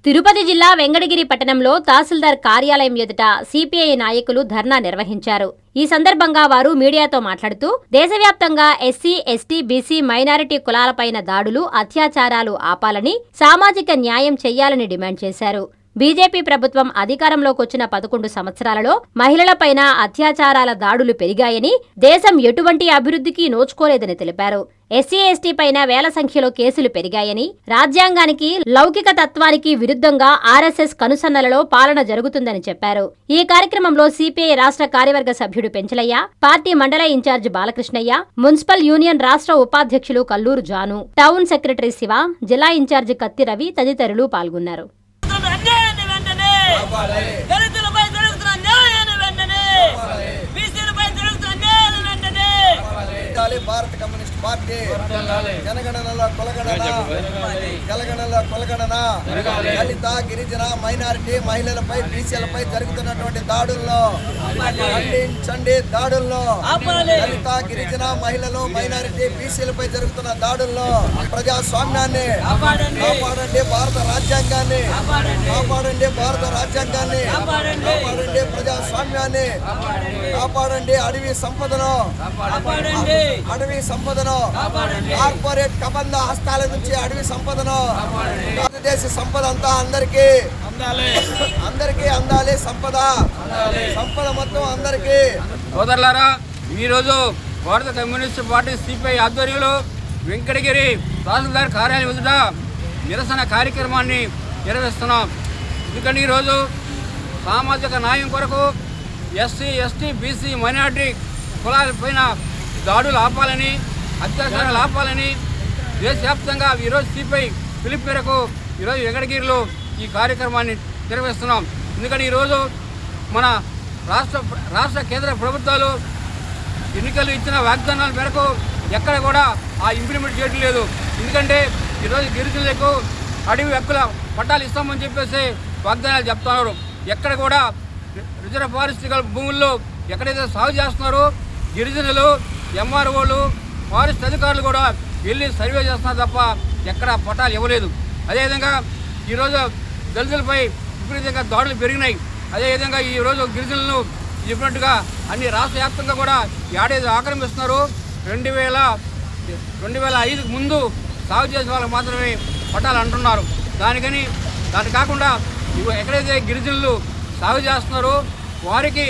తిరుపతి జిల్లా వెంకటగిరి పట్టణంలో తహసీల్దార్ కార్యాలయం ఎదుట సిపిఐ నాయకులు ధర్నా నిర్వహించారు. ఈ సందర్భంగా వారు మీడియాతో మాట్లాడుతూ దేశవ్యాప్తంగా ఎస్సీ, ఎస్టీ, బీసీ, మైనారిటీ కులాలపైన దాడులు, అత్యాచారాలు ఆపాలని, సామాజిక న్యాయం చెయ్యాలని డిమాండ్ చేశారు. బీజేపీ ప్రభుత్వం అధికారంలోకి వచ్చిన 11 సంవత్సరాలలో మహిళలపైన అత్యాచారాల దాడులు పెరిగాయని, దేశం ఎటువంటి అభివృద్ధికి నోచుకోలేదని తెలిపారు. ఎస్సీ, ఎస్టీ పైన వేల సంఖ్యలో కేసులు పెరిగాయని, రాజ్యాంగానికి, లౌకిక తత్వానికి విరుద్ధంగా ఆర్ఎస్ఎస్ కనుసన్నలలో పాలన జరుగుతుందని చెప్పారు. ఈ కార్యక్రమంలో సిపిఐ రాష్ట్ర కార్యవర్గ సభ్యుడు పెంచలయ్య, పార్టీ మండల ఇన్ఛార్జి బాలకృష్ణయ్య, మున్సిపల్ యూనియన్ రాష్ట్ర ఉపాధ్యక్షులు కల్లూరు జాను, టౌన్ సెక్రటరీ శివ, జిల్లా ఇన్ఛార్జి కత్తి రవి తదితరులు పాల్గొన్నారు. భారత కమ్యూనిస్ట్ పార్టీ జనగణనలో కొలగడన దళిత, గిరిజన, మైనారిటీ మహిళలపై, బీసీలపై జరుగుతున్నటువంటి దాడుల్లో ఖండించండి. దాడుల్లో దళిత, గిరిజన, మహిళలు, మైనారిటీ, బీసీలపై జరుగుతున్న దాడుల్లో ప్రజాస్వామ్యాన్ని కాపాడండి, భారత రాజ్యాంగాన్ని కాపాడండి, భారత రాజ్యాంగాన్ని కాపాడండి, ప్రజాస్వామ్యాన్ని కాపాడండి, అడవి సంపదను కార్పొరేట్ కబంధ హస్తాల నుంచి అడవి సంపదను, భారతదేశ సంపద అంతా అందరికీ అందాలి. సంపద మొత్తం అందరికీ. సోదరులారా, ఈరోజు భారత కమ్యూనిస్ట్ పార్టీ సిపిఐ ఆధ్వర్యంలో వెంకటగిరి తహసీల్దార్ కార్యాలయం ఎదుట నిరసన కార్యక్రమాన్ని నిర్వహిస్తున్నాం. ఎందుకంటే ఈరోజు సామాజిక న్యాయం కొరకు ఎస్సీ, ఎస్టీ, బీసీ, మైనారిటీ కులాలపైన దాడులు ఆపాలని, అత్యాచారాలు ఆపాలని దేశవ్యాప్తంగా ఈరోజు సిపిఐ పిలుపు మేరకు ఈరోజు వెంకటగిరిలో ఈ కార్యక్రమాన్ని నిర్వహిస్తున్నాం. ఎందుకంటే ఈరోజు మన రాష్ట్ర కేంద్ర ప్రభుత్వాలు ఎన్నికలు ఇచ్చిన వాగ్దానాల మేరకు ఎక్కడ కూడా ఆ ఇంప్లిమెంట్ చేయడం లేదు. ఎందుకంటే ఈరోజు గిరిజనులకు అడవి హక్కుల పట్టాలు ఇస్తామని చెప్పేసి వాగ్దానాలు చెప్తున్నారు. ఎక్కడ కూడా రిజర్వ్ ఫారెస్ట్ భూముల్లో ఎక్కడైతే సాగు చేస్తున్నారో గిరిజనులు, ఎంఆర్ఓలు, ఫారెస్ట్ అధికారులు కూడా వెళ్ళి సర్వే చేస్తున్నారు తప్ప ఎక్కడ పట్టాలు ఇవ్వలేదు. అదేవిధంగా ఈరోజు దళితులపై విపరీతంగా దాడులు పెరిగినాయి. అదేవిధంగా ఈరోజు గిరిజనులను డిఫరెంట్గా అన్ని రాష్ట్ర వ్యాప్తంగా కూడా ఏడేది ఆక్రమిస్తున్నారు. 2005 ముందు సాగు చేసే వాళ్ళకి మాత్రమే పట్టాలు అంటున్నారు. దాని కాకుండా ఎక్కడైతే గిరిజనులు సాగు చేస్తున్నారో వారికి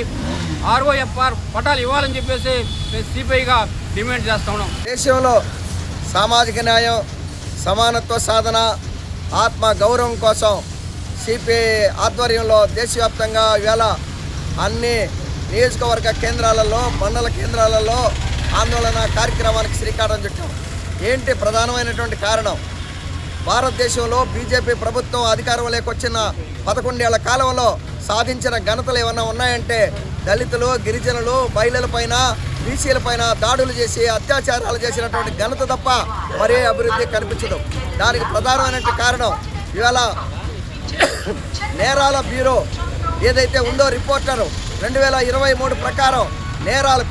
ROFR పట్టాలు ఇవ్వాలని చెప్పేసి సిపిఐగా డిమాండ్ చేస్తా ఉన్నాం. దేశంలో సామాజిక న్యాయం, సమానత్వ సాధన, ఆత్మ గౌరవం కోసం సిపిఐ ఆధ్వర్యంలో దేశవ్యాప్తంగా ఇవాళ అన్ని నియోజకవర్గ కేంద్రాలలో, మండల కేంద్రాలలో ఆందోళన కార్యక్రమానికి శ్రీకారం చుట్టాం. ఏంటి ప్రధానమైనటువంటి కారణం? భారతదేశంలో బీజేపీ ప్రభుత్వం అధికారంలోకి వచ్చిన 11 ఏళ్ల కాలంలో సాధించిన ఘనతలు ఏమన్నా ఉన్నాయంటే దళితులు, గిరిజనులు, మహిళలపైన, బీసీలపైన దాడులు చేసి అత్యాచారాలు చేసినటువంటి ఘనత తప్ప మరే అభివృద్ధి కనిపించదు. దానికి ప్రధానమైనటువంటి కారణం ఇవాళ నేరాల బ్యూరో ఏదైతే ఉందో రిపోర్టర్ 2023 ప్రకారం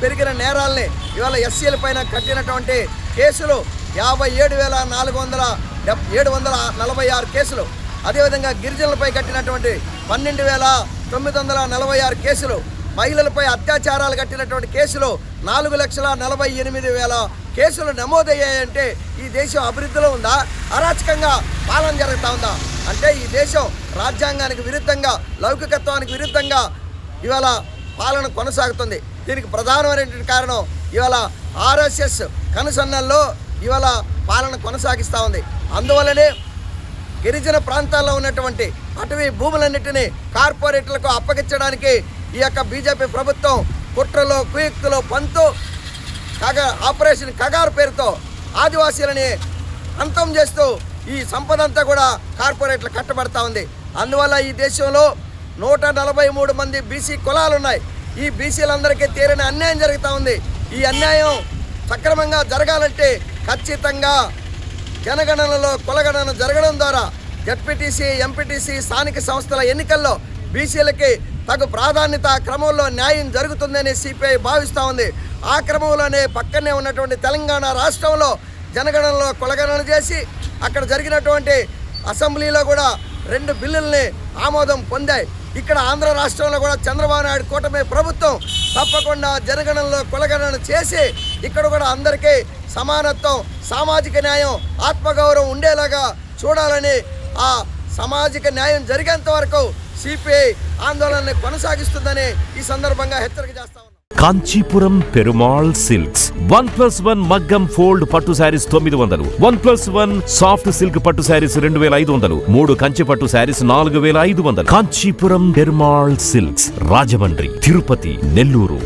పెరిగిన నేరాలని ఇవాళ ఎస్సీల పైన కట్టినటువంటి కేసులు 57,746 కేసులు. అదేవిధంగా గిరిజనులపై కట్టినటువంటి 12,946 కేసులు, మహిళలపై అత్యాచారాలు కట్టినటువంటి కేసులు 4,48,000 కేసులు నమోదయ్యాయంటే ఈ దేశం అభివృద్ధిలో ఉందా? అరాచకంగా పాలన జరుగుతూ ఉందా? అంటే ఈ దేశం రాజ్యాంగానికి విరుద్ధంగా, లౌకికత్వానికి విరుద్ధంగా ఇవాళ పాలన కొనసాగుతుంది. దీనికి ప్రధానమైనటువంటి కారణం ఇవాళ ఆర్ఎస్ఎస్ కనుసన్నల్లో ఇవాళ పాలన కొనసాగిస్తూ ఉంది. అందువల్లనే గిరిజన ప్రాంతాల్లో ఉన్నటువంటి అటవీ భూములన్నింటినీ కార్పొరేట్లకు అప్పగించడానికి ఈ యొక్క బీజేపీ ప్రభుత్వం కుట్రలో, కుయుక్తులో పంతు ఆపరేషన్ కగారు పేరుతో ఆదివాసీలని అంతం చేస్తూ ఈ సంపద అంతా కూడా కార్పొరేట్లు కట్టబడతా ఉంది. అందువల్ల ఈ దేశంలో 143 మంది బీసీ కులాలు ఉన్నాయి. ఈ బీసీలందరికీ తీరని అన్యాయం జరుగుతూ ఉంది. ఈ అన్యాయం సక్రమంగా జరగాలంటే ఖచ్చితంగా జనగణనలో కులగణన జరగడం ద్వారా జడ్పీటీసీ, ఎంపీటీసీ, స్థానిక సంస్థల ఎన్నికల్లో బీసీలకి తగు ప్రాధాన్యత క్రమంలో న్యాయం జరుగుతుందని సిపిఐ భావిస్తూ ఉంది. ఆ క్రమంలోనే పక్కనే ఉన్నటువంటి తెలంగాణ రాష్ట్రంలో జనగణనలో కులగణన చేసి అక్కడ జరిగినటువంటి అసెంబ్లీలో కూడా 2 బిల్లుల్ని ఆమోదం పొందాయి. ఇక్కడ ఆంధ్ర రాష్ట్రంలో కూడా చంద్రబాబు నాయుడు కూటమి ప్రభుత్వం తప్పకుండా జనగణనలో కులగణన చేసి ఇక్కడ కూడా అందరికీ సమానత్వం, సామాజిక న్యాయం, ఆత్మగౌరవం ఉండేలాగా చూడాలని, ఆ సామాజిక న్యాయం జరిగేంత వరకు సిపిఐ ఆందోళనని కొనసాగిస్తుందని ఈ సందర్భంగా హెచ్చరిక చేస్తా ఉన్నాం. కాంచీపురం పెరుమాళ్ సిల్క్స్ 1+1 మగ్గం ఫోల్డ్ పట్టు శారీస్ 900, 1+1 సాఫ్ట్ సిల్క్ పట్టు శారీస్ 2500, 3 కంచి పట్టు శారీస్ 4500. కాంచీపురం పెరుమాళ్ సిల్క్స్, రాజమండ్రి, తిరుపతి, నెల్లూరు.